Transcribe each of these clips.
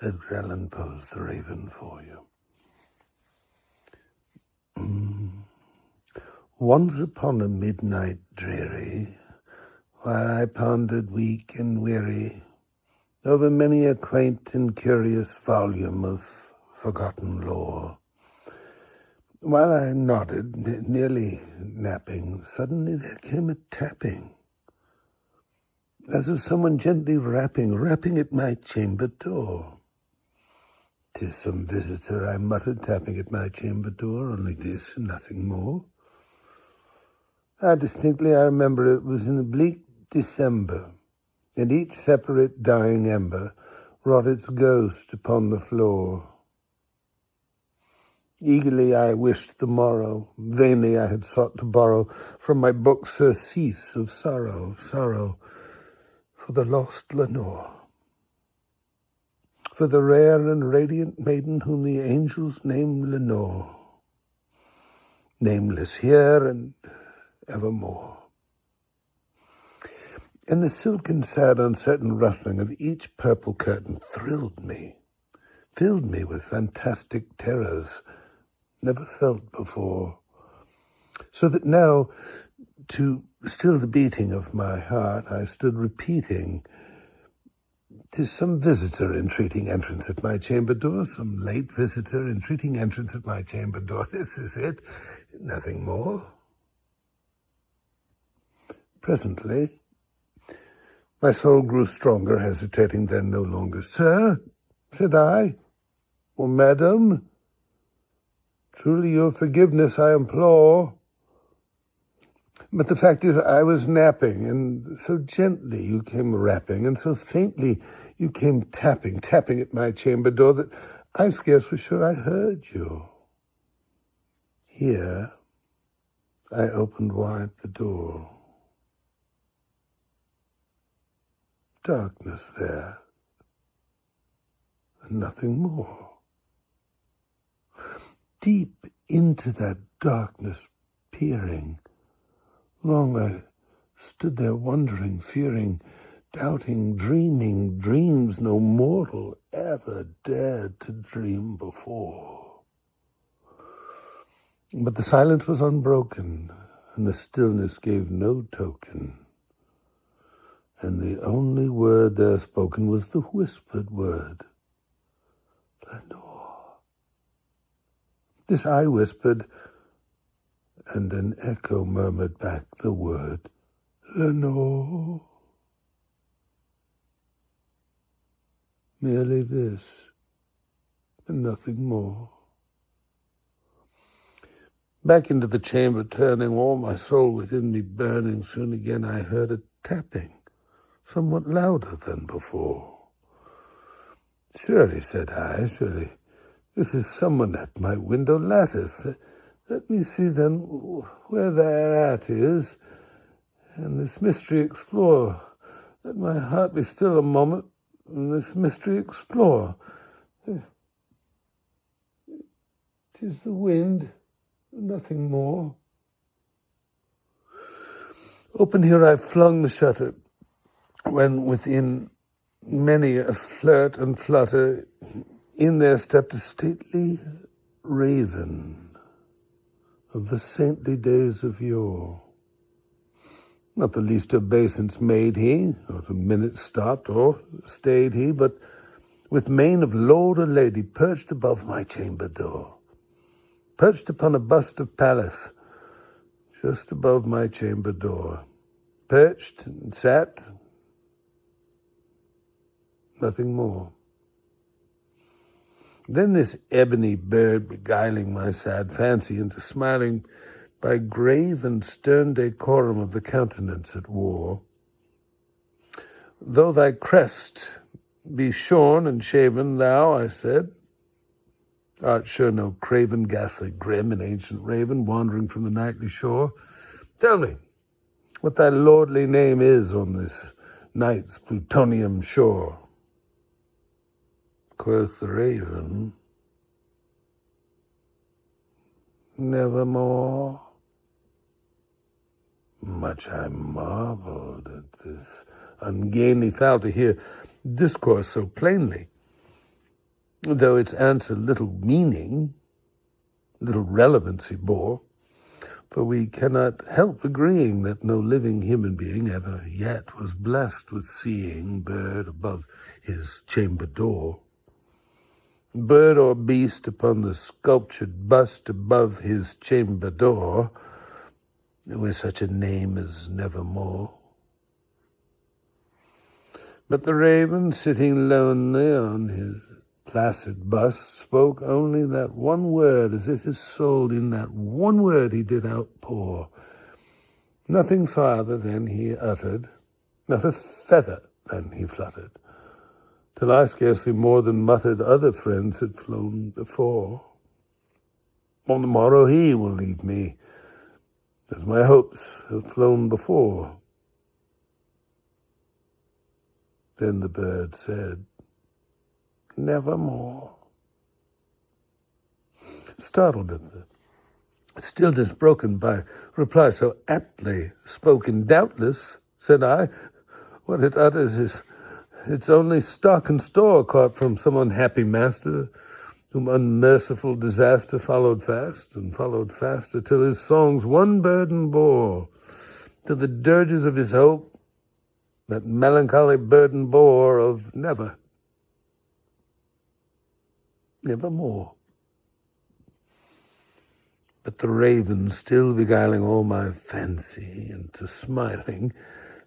Edgar Allan Poe's The Raven for you. Once upon a midnight dreary, while I pondered weak and weary over many a quaint and curious volume of forgotten lore, while I nodded, nearly napping, suddenly there came a tapping, as of someone gently rapping at my chamber door. "'Tis some visitor," I muttered, tapping at my chamber door, "only this and nothing more." Distinctly I remember it was in the bleak December, and each separate dying ember wrought its ghost upon the floor. Eagerly I wished the morrow, vainly I had sought to borrow from my book surcease of sorrow for the lost Lenore, for the rare and radiant maiden whom the angels name Lenore, nameless here and evermore. And the silken, sad, uncertain rustling of each purple curtain thrilled me, filled me with fantastic terrors never felt before, so that now, to still the beating of my heart, I stood repeating, "'Tis some visitor entreating entrance at my chamber door, some late visitor entreating entrance at my chamber door. This is it, nothing more." Presently, my soul grew stronger, hesitating then no longer. "Sir," said I, "or madam, truly your forgiveness I implore. But the fact is I was napping, and so gently you came rapping, and so faintly you came tapping at my chamber door, that I scarce was sure I heard you." Here I opened wide the door. Darkness there, and nothing more. Deep into that darkness peering, long I stood there wondering, fearing, doubting, dreaming dreams no mortal ever dared to dream before. But the silence was unbroken, and the stillness gave no token, and the only word there spoken was the whispered word, "Lenore." This I whispered, and an echo murmured back the word, "Lenore." Merely this, and nothing more. Back into the chamber turning, all my soul within me burning, soon again I heard a tapping, somewhat louder than before. "Surely," said I, "surely this is someone at my window lattice. Let me see then where thereat is, and this mystery explore. Let my heart be still a moment, and this mystery explore. 'Tis the wind, nothing more." Open here I flung the shutter, when within many a flirt and flutter, in there stepped a stately raven of the saintly days of yore. Not the least obeisance made he, not a minute stopped or stayed he, but with mane of lord or lady perched above my chamber door, perched upon a bust of Pallas, just above my chamber door, perched and sat, nothing more. Then this ebony bird beguiling my sad fancy into smiling by grave and stern decorum of the countenance it wore. "Though thy crest be shorn and shaven, thou," I said, "art sure no craven, ghastly, grim, and ancient raven wandering from the nightly shore. Tell me what thy lordly name is on this night's plutonium shore." Quoth the raven, "Nevermore." Much I marveled at this ungainly fowl to hear discourse so plainly, though its answer little meaning, little relevancy bore, for we cannot help agreeing that no living human being ever yet was blessed with seeing bird above his chamber door, bird or beast upon the sculptured bust above his chamber door, with such a name as nevermore. But the raven, sitting lonely on his placid bust, spoke only that one word, as if his soul in that one word he did outpour. Nothing farther than he uttered, not a feather than he fluttered, till I scarcely more than muttered other friends had flown before. On the morrow he will leave me, as my hopes have flown before. Then the bird said, nevermore. Startled at the stillness broken by reply so aptly spoken, doubtless, said I, what it utters is its only stock and store caught from some unhappy master, whom unmerciful disaster followed fast and followed faster, till his songs one burden bore, till the dirges of his hope that melancholy burden bore of nevermore. But the raven, still beguiling all my fancy into smiling,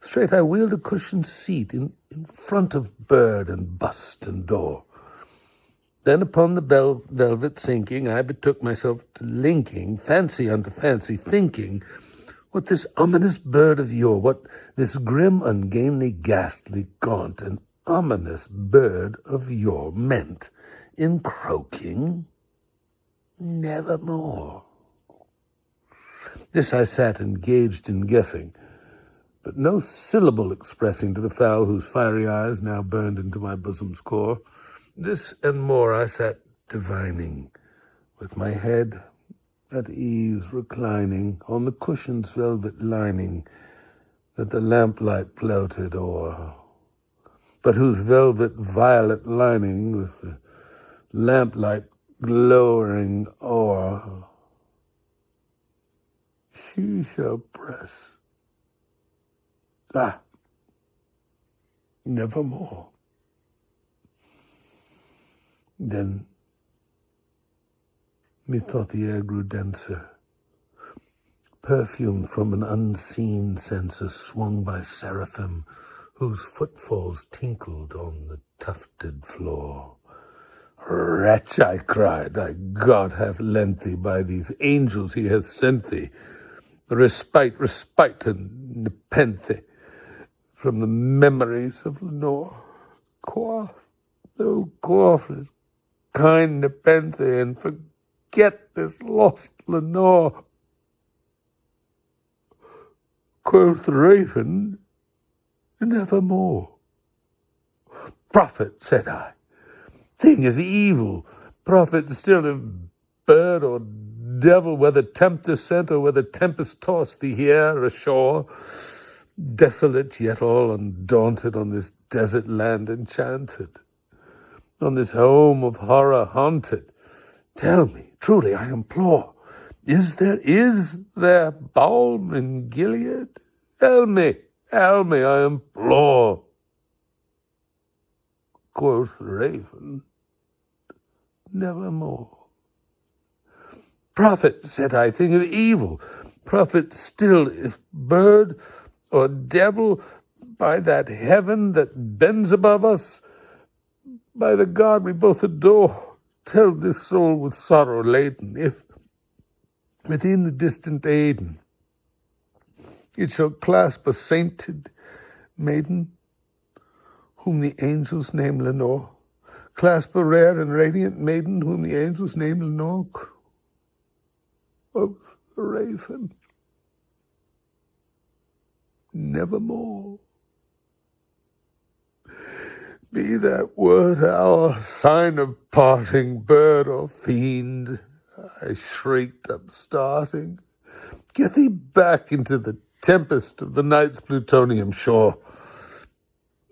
straight I wheeled a cushioned seat in front of bird and bust and door. Then upon the velvet sinking, I betook myself to linking fancy unto fancy, thinking what this ominous bird of yore, what this grim, ungainly, ghastly, gaunt, and ominous bird of yore meant in croaking nevermore. This I sat engaged in guessing, but no syllable expressing to the fowl whose fiery eyes now burned into my bosom's core. This and more I sat divining, with my head at ease reclining on the cushion's velvet lining that the lamplight gloated o'er, but whose velvet violet lining with the lamplight glowering o'er, she shall press, nevermore. Then methought the air grew denser, perfumed from an unseen censer swung by seraphim, whose footfalls tinkled on the tufted floor. Wretch, I cried, thy God hath lent thee, by these angels he hath sent thee, respite, and nepenthe from the memories of Lenore. Quaff, oh, quaff this kind nepenthe, and forget this lost Lenore. Quoth the raven, nevermore. Prophet, said I, thing of evil, prophet still of bird or devil, whether tempter sent or whether tempest tossed thee here ashore, desolate yet all undaunted on this desert land enchanted, on this home of horror haunted. Tell me, truly I implore, is there balm in Gilead? Tell me, I implore. Quoth the raven, nevermore. Prophet, said I, thing of evil, prophet still, if bird or devil, by that heaven that bends above us, by the God we both adore, tell this soul with sorrow laden, if within the distant Aden it shall clasp a sainted maiden, whom the angels name Lenore, clasp a rare and radiant maiden, whom the angels name Lenore. Of the raven, nevermore. Be that word our sign of parting, bird or fiend, I shrieked upstarting. Get thee back into the tempest of the night's plutonium shore.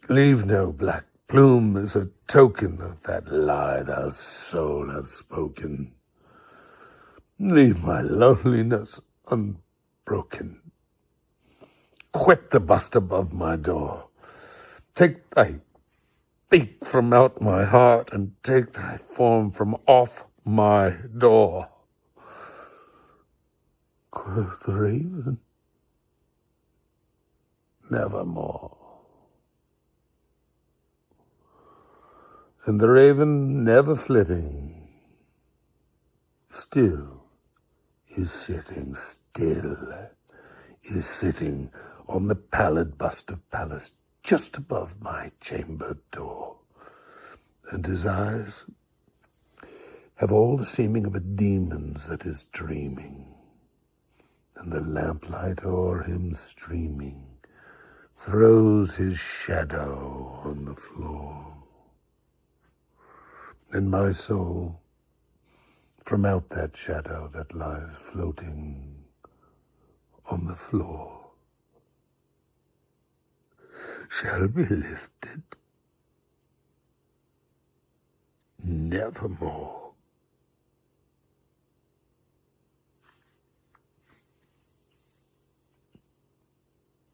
Leave no black plume is a token of that lie thou soul hath spoken. Leave my loneliness unbroken. Quit the bust above my door. Take thy beak from out my heart, and take thy form from off my door. Quoth the raven, nevermore. And the raven, never flitting, still is sitting, on the pallid bust of Pallas, just above my chamber door. And his eyes have all the seeming of a demon's that is dreaming, and the lamplight o'er him streaming throws his shadow on the floor. And my soul, from out that shadow that lies floating on the floor, shall be lifted nevermore.